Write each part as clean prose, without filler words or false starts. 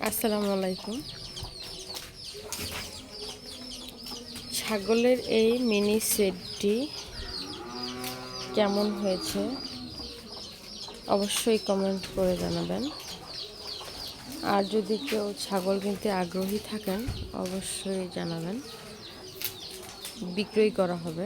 আসসালামু আলাইকুম। ছাগলের এই মিনি সেটটি কেমন হয়েছে অবশ্যই কমেন্ট করে জানাবেন। আর যদি কেউ ছাগল কিনতে আগ্রহী থাকেন অবশ্যই জানাবেন, বিক্রয় করা হবে।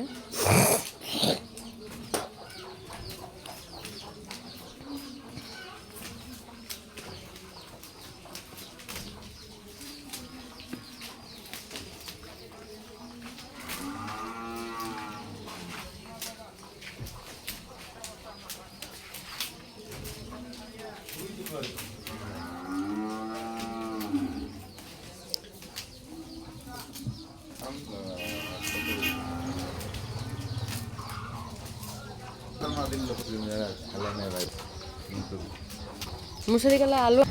মুসুরি গেলে আলু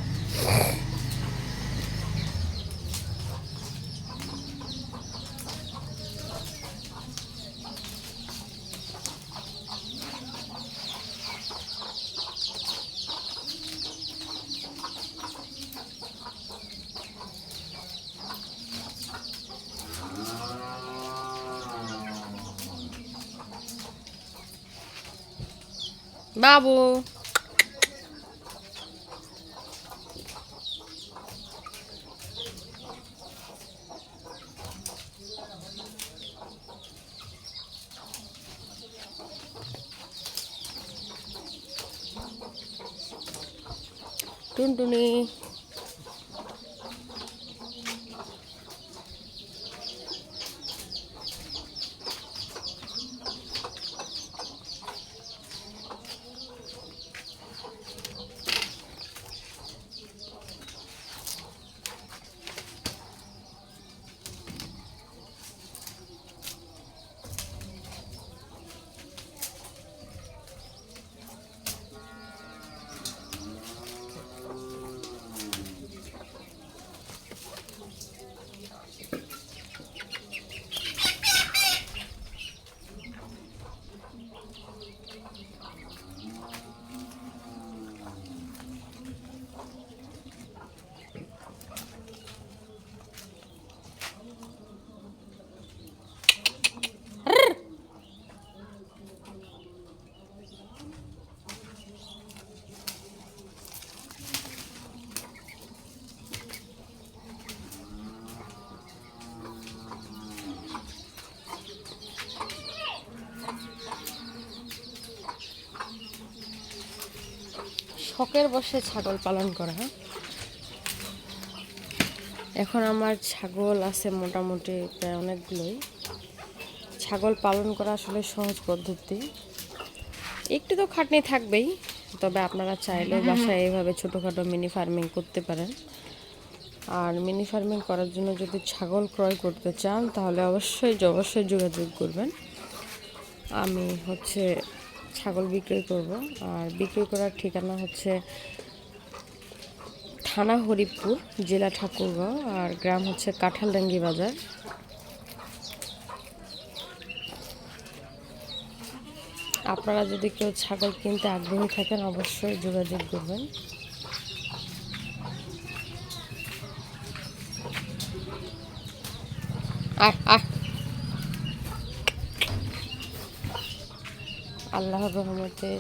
বাবু টুনটুনি শখের বসে ছাগল পালন করা। এখন আমার ছাগল আছে মোটামুটি প্রায় অনেকগুলোই। ছাগল পালন করা আসলে সহজ পদ্ধতি, একটু তো খাটনি থাকবেই, তবে আপনারা চাইলে বাসায় এইভাবে ছোটোখাটো মিনি ফার্মিং করতে পারেন। আর মিনি ফার্মিং করার জন্য যদি ছাগল ক্রয় করতে চান তাহলে অবশ্যই যোগাযোগ করবেন। আমি ছাগল বিক্রয় করব। আর বিক্রয় করার ঠিকানা থানা হরিপুর, জেলা ঠাকুরগাঁও, আর গ্রাম কাঁঠালডাঙ্গি বাজার। আপনারা যদি কেউ ছাগল কিনতে আগ্রহী থাকেন অবশ্যই যোগাযোগ করবেন। আল্লাহর রহমতে